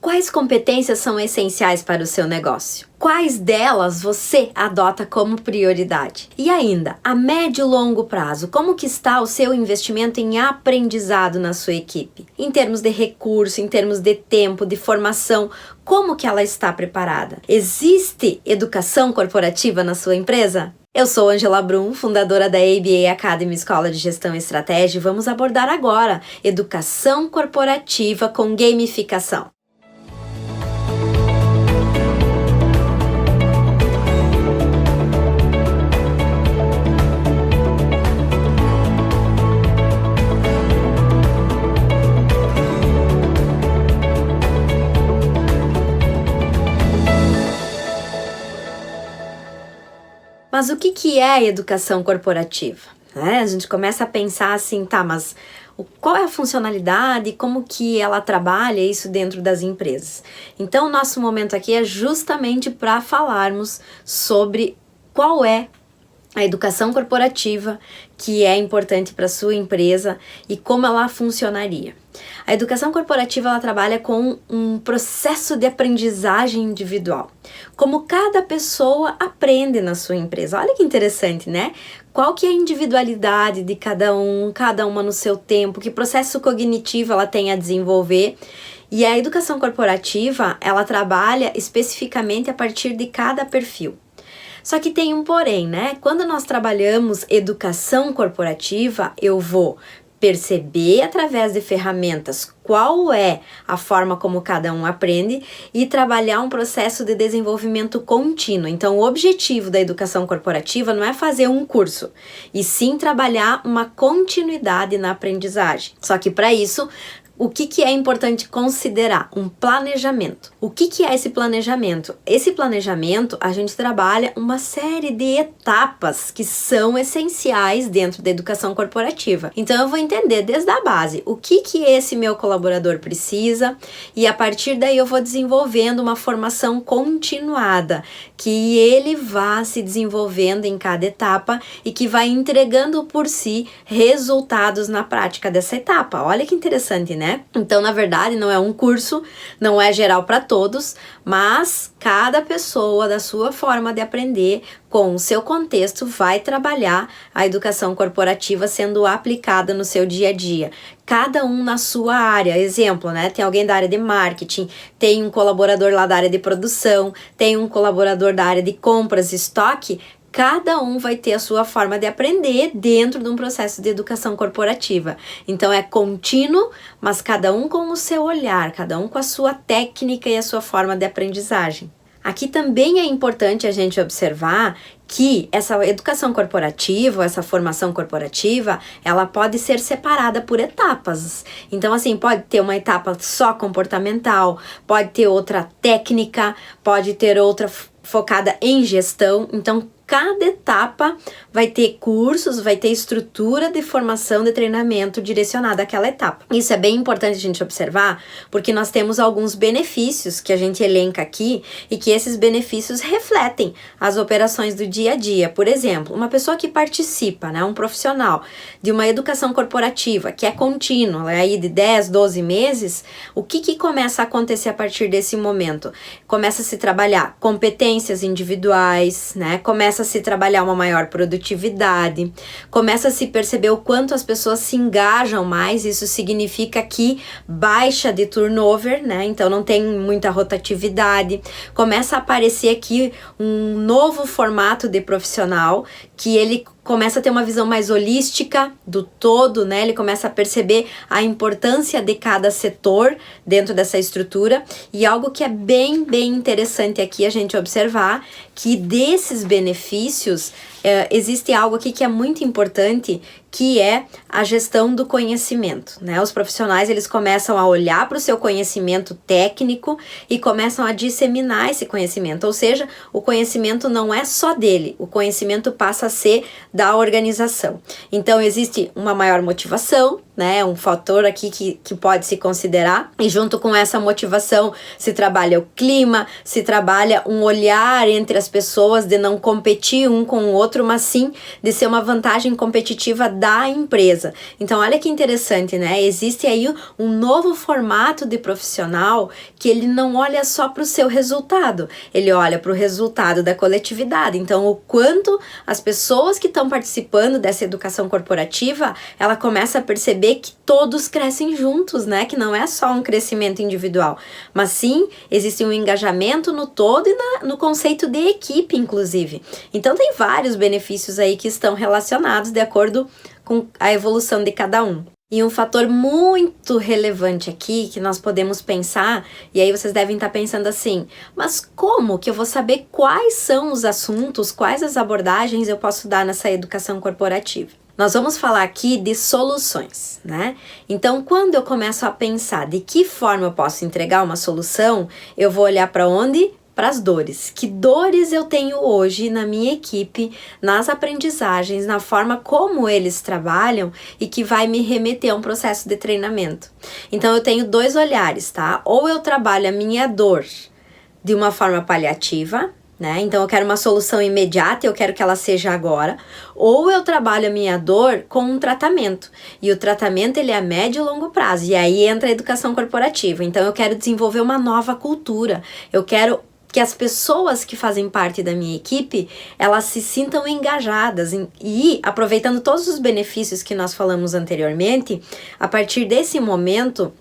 Quais competências são essenciais para o seu negócio? Quais delas você adota como prioridade? E ainda, a médio e longo prazo, como que está o seu investimento em aprendizado na sua equipe? Em termos de recurso, em termos de tempo, de formação, como que ela está preparada? Existe educação corporativa na sua empresa? Eu sou Angela Brum, fundadora da ABA Academy Escola de Gestão e Estratégia, e vamos abordar agora educação corporativa com gamificação. Mas o que é educação corporativa? A gente começa a pensar assim, tá, mas qual é a funcionalidade, como que ela trabalha isso dentro das empresas? Então, o nosso momento aqui é justamente para falarmos sobre qual é a educação corporativa que é importante para a sua empresa e como ela funcionaria. A educação corporativa ela trabalha com um processo de aprendizagem individual. Como cada pessoa aprende na sua empresa. Olha que interessante, né? Qual que é a individualidade de cada uma no seu tempo, que processo cognitivo ela tem a desenvolver. E a educação corporativa, ela trabalha especificamente a partir de cada perfil. Só que tem um porém, né? Quando nós trabalhamos educação corporativa, eu vou perceber através de ferramentas qual é a forma como cada um aprende e trabalhar um processo de desenvolvimento contínuo. Então, o objetivo da educação corporativa não é fazer um curso, e sim trabalhar uma continuidade na aprendizagem. Só que para isso, o que é importante considerar? Um planejamento. O que é esse planejamento? Esse planejamento, a gente trabalha uma série de etapas que são essenciais dentro da educação corporativa. Então, eu vou entender desde a base o que esse meu colaborador precisa e a partir daí eu vou desenvolvendo uma formação continuada, que ele vá se desenvolvendo em cada etapa e que vai entregando por si resultados na prática dessa etapa. Olha que interessante, né? Então, na verdade, não é um curso, não é geral para todos, mas cada pessoa da sua forma de aprender, com o seu contexto, vai trabalhar a educação corporativa sendo aplicada no seu dia a dia. Cada um na sua área. Exemplo, né? Tem alguém da área de marketing, tem um colaborador lá da área de produção, tem um colaborador da área de compras e estoque. Cada um vai ter a sua forma de aprender dentro de um processo de educação corporativa. Então, é contínuo, mas cada um com o seu olhar, cada um com a sua técnica e a sua forma de aprendizagem. Aqui também é importante a gente observar que essa educação corporativa, essa formação corporativa, ela pode ser separada por etapas. Então, assim, pode ter uma etapa só comportamental, pode ter outra técnica, pode ter outra focada em gestão. Então, cada etapa vai ter cursos, vai ter estrutura de formação, de treinamento direcionada àquela etapa. Isso é bem importante a gente observar, porque nós temos alguns benefícios que a gente elenca aqui e que esses benefícios refletem as operações do dia a dia. Por exemplo, uma pessoa que participa, né, um profissional de uma educação corporativa que é contínua, aí de 10, 12 meses, o que começa a acontecer a partir desse momento? Começa a se trabalhar competências individuais, né? Começa a se trabalhar uma maior produtividade, começa a se perceber o quanto as pessoas se engajam mais. Isso significa que baixa de turnover, né? Então não tem muita rotatividade, começa a aparecer aqui um novo formato de profissional que ele começa a ter uma visão mais holística do todo, né? Ele começa a perceber a importância de cada setor dentro dessa estrutura. E algo que é bem interessante aqui a gente observar, que desses benefícios existe algo aqui que é muito importante, que é a gestão do conhecimento, né? Os profissionais, eles começam a olhar para o seu conhecimento técnico e começam a disseminar esse conhecimento, ou seja, o conhecimento não é só dele, o conhecimento passa a ser da organização. Então, existe uma maior motivação, né? Um fator aqui que pode se considerar. E junto com essa motivação se trabalha o clima, se trabalha um olhar entre as pessoas de não competir um com o outro, mas sim de ser uma vantagem competitiva da empresa. Então olha que interessante, né? Existe aí um novo formato de profissional que ele não olha só para o seu resultado, ele olha para o resultado da coletividade. Então o quanto as pessoas que estão participando dessa educação corporativa, ela começa a perceber que todos crescem juntos, né? Que não é só um crescimento individual, mas sim existe um engajamento no todo e no conceito de equipe, inclusive. Então tem vários benefícios aí que estão relacionados de acordo com a evolução de cada um. E um fator muito relevante aqui que nós podemos pensar, e aí vocês devem estar pensando assim, mas como que eu vou saber quais são os assuntos, quais as abordagens eu posso dar nessa educação corporativa? Nós vamos falar aqui de soluções, né? Então, quando eu começo a pensar de que forma eu posso entregar uma solução, eu vou olhar para onde? Para as dores. Que dores eu tenho hoje na minha equipe, nas aprendizagens, na forma como eles trabalham e que vai me remeter a um processo de treinamento. Então, eu tenho dois olhares, tá? Ou eu trabalho a minha dor de uma forma paliativa, né? Então eu quero uma solução imediata, eu quero que ela seja agora, ou eu trabalho a minha dor com um tratamento, e o tratamento ele é a médio e longo prazo, e aí entra a educação corporativa. Então eu quero desenvolver uma nova cultura, eu quero que as pessoas que fazem parte da minha equipe, elas se sintam engajadas e aproveitando todos os benefícios que nós falamos anteriormente, a partir desse momento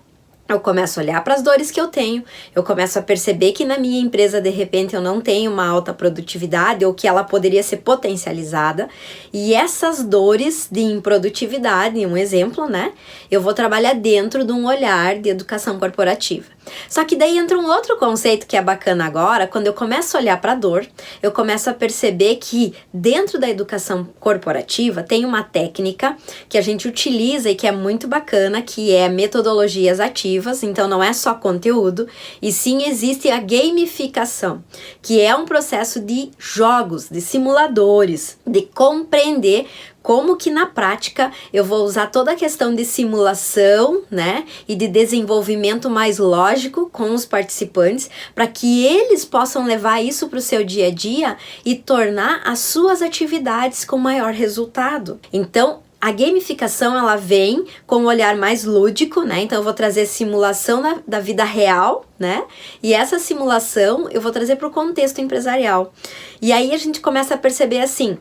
eu começo a olhar para as dores que eu tenho, eu começo a perceber que na minha empresa, de repente, eu não tenho uma alta produtividade ou que ela poderia ser potencializada. E essas dores de improdutividade, um exemplo, né? Eu vou trabalhar dentro de um olhar de educação corporativa. Só que daí entra um outro conceito que é bacana agora, quando eu começo a olhar para a dor, eu começo a perceber que dentro da educação corporativa tem uma técnica que a gente utiliza e que é muito bacana, que é metodologias ativas, então não é só conteúdo, e sim existe a gamificação, que é um processo de jogos, de simuladores, de compreender como que na prática eu vou usar toda a questão de simulação, né, e de desenvolvimento mais lógico com os participantes, para que eles possam levar isso para o seu dia a dia e tornar as suas atividades com maior resultado. Então, a gamificação, ela vem com um olhar mais lúdico, né? Então eu vou trazer simulação da vida real, né? E essa simulação eu vou trazer para o contexto empresarial. E aí a gente começa a perceber assim,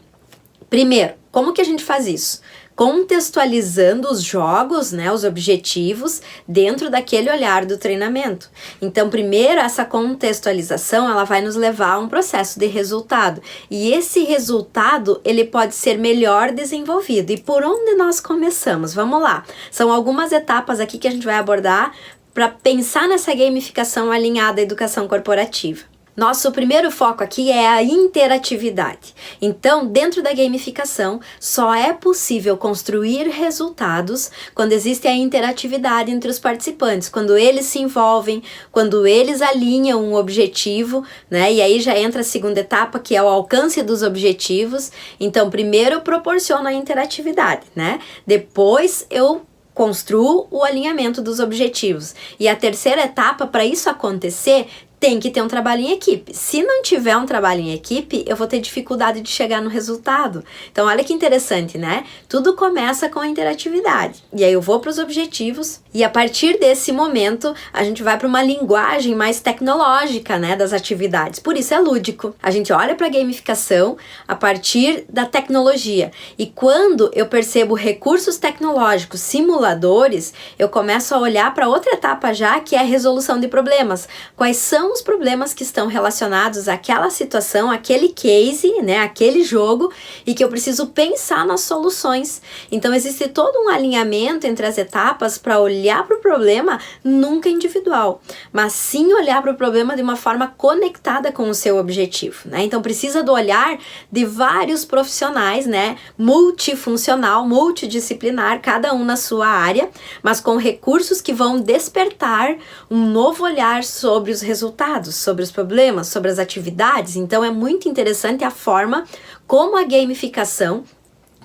primeiro, como que a gente faz isso? Contextualizando os jogos, né, os objetivos, dentro daquele olhar do treinamento. Então, primeiro, essa contextualização, ela vai nos levar a um processo de resultado. E esse resultado, ele pode ser melhor desenvolvido. E por onde nós começamos? Vamos lá. São algumas etapas aqui que a gente vai abordar para pensar nessa gamificação alinhada à educação corporativa. Nosso primeiro foco aqui é a interatividade. Então, dentro da gamificação, só é possível construir resultados quando existe a interatividade entre os participantes, quando eles se envolvem, quando eles alinham um objetivo, né? E aí já entra a segunda etapa, que é o alcance dos objetivos. Então, primeiro eu proporciono a interatividade, né? Depois eu construo o alinhamento dos objetivos. E a terceira etapa, para isso acontecer, tem que ter um trabalho em equipe. Se não tiver um trabalho em equipe, eu vou ter dificuldade de chegar no resultado. Então, olha que interessante, né? Tudo começa com a interatividade. E aí eu vou para os objetivos e a partir desse momento, a gente vai para uma linguagem mais tecnológica, né, das atividades. Por isso é lúdico. A gente olha para a gamificação a partir da tecnologia. E quando eu percebo recursos tecnológicos, simuladores, eu começo a olhar para outra etapa já, que é a resolução de problemas. Quais são os problemas que estão relacionados àquela situação, aquele case, né, aquele jogo, e que eu preciso pensar nas soluções. Então existe todo um alinhamento entre as etapas para olhar para o problema nunca individual, mas sim olhar para o problema de uma forma conectada com o seu objetivo, né? Então precisa do olhar de vários profissionais, né, multifuncional, multidisciplinar, cada um na sua área, mas com recursos que vão despertar um novo olhar sobre os resultados, sobre os problemas, sobre as atividades. Então é muito interessante a forma como a gamificação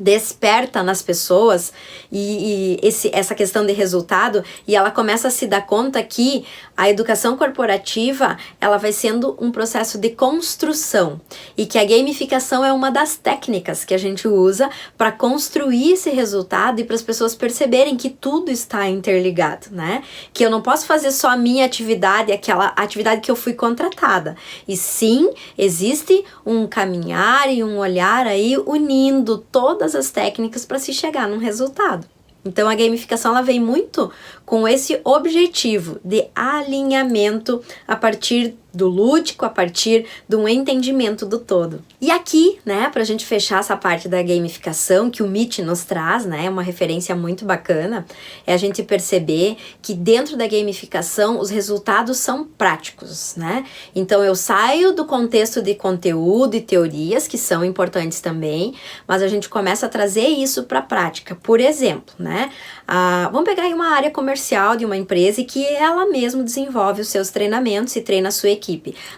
desperta nas pessoas e essa questão de resultado, e ela começa a se dar conta que a educação corporativa ela vai sendo um processo de construção e que a gamificação é uma das técnicas que a gente usa para construir esse resultado e para as pessoas perceberem que tudo está interligado, né? Que eu não posso fazer só a minha atividade, aquela atividade que eu fui contratada, e sim, existe um caminhar e um olhar aí unindo todas as técnicas para se chegar num resultado. Então a gamificação ela vem muito com esse objetivo de alinhamento a partir do lúdico, a partir de um entendimento do todo. E aqui, né, pra gente fechar essa parte da gamificação que o MIT nos traz, né, uma referência muito bacana, é a gente perceber que dentro da gamificação os resultados são práticos, né? Então eu saio do contexto de conteúdo e teorias, que são importantes também, mas a gente começa a trazer isso para a prática. Por exemplo, né, vamos pegar aí uma área comercial de uma empresa e que ela mesma desenvolve os seus treinamentos e treina a sua equipe.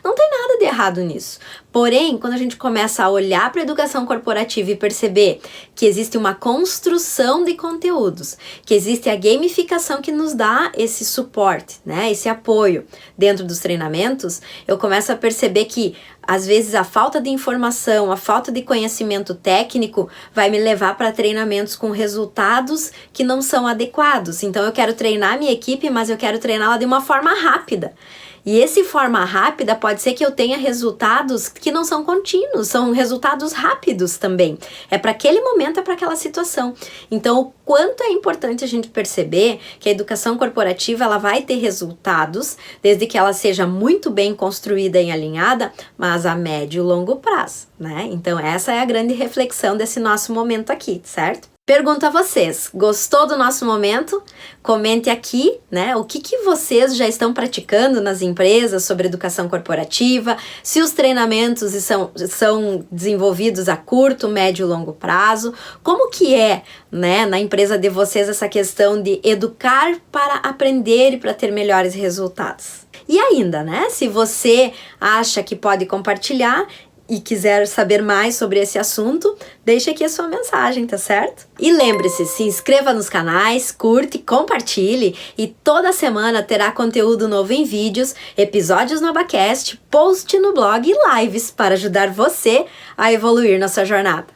Não tem nada de errado nisso. Porém, quando a gente começa a olhar para a educação corporativa e perceber que existe uma construção de conteúdos, que existe a gamificação que nos dá esse suporte, né, esse apoio dentro dos treinamentos, eu começo a perceber que às vezes a falta de informação, a falta de conhecimento técnico vai me levar para treinamentos com resultados que não são adequados. Então eu quero treinar minha equipe, mas eu quero treiná-la de uma forma rápida. E esse forma rápida pode ser que eu tenha resultados que não são contínuos, são resultados rápidos também. É para aquele momento, é para aquela situação. Então, o quanto é importante a gente perceber que a educação corporativa ela vai ter resultados, desde que ela seja muito bem construída e alinhada, mas a médio e longo prazo, né? Então, essa é a grande reflexão desse nosso momento aqui, certo? Pergunto a vocês, gostou do nosso momento? Comente aqui, né, o que vocês já estão praticando nas empresas sobre educação corporativa, se os treinamentos são desenvolvidos a curto, médio e longo prazo, como que é, né, na empresa de vocês essa questão de educar para aprender e para ter melhores resultados. E ainda, né, se você acha que pode compartilhar e quiser saber mais sobre esse assunto, deixe aqui a sua mensagem, tá certo? E lembre-se, se inscreva nos canais, curte, compartilhe e toda semana terá conteúdo novo em vídeos, episódios no Abacast, post no blog e lives para ajudar você a evoluir na sua jornada.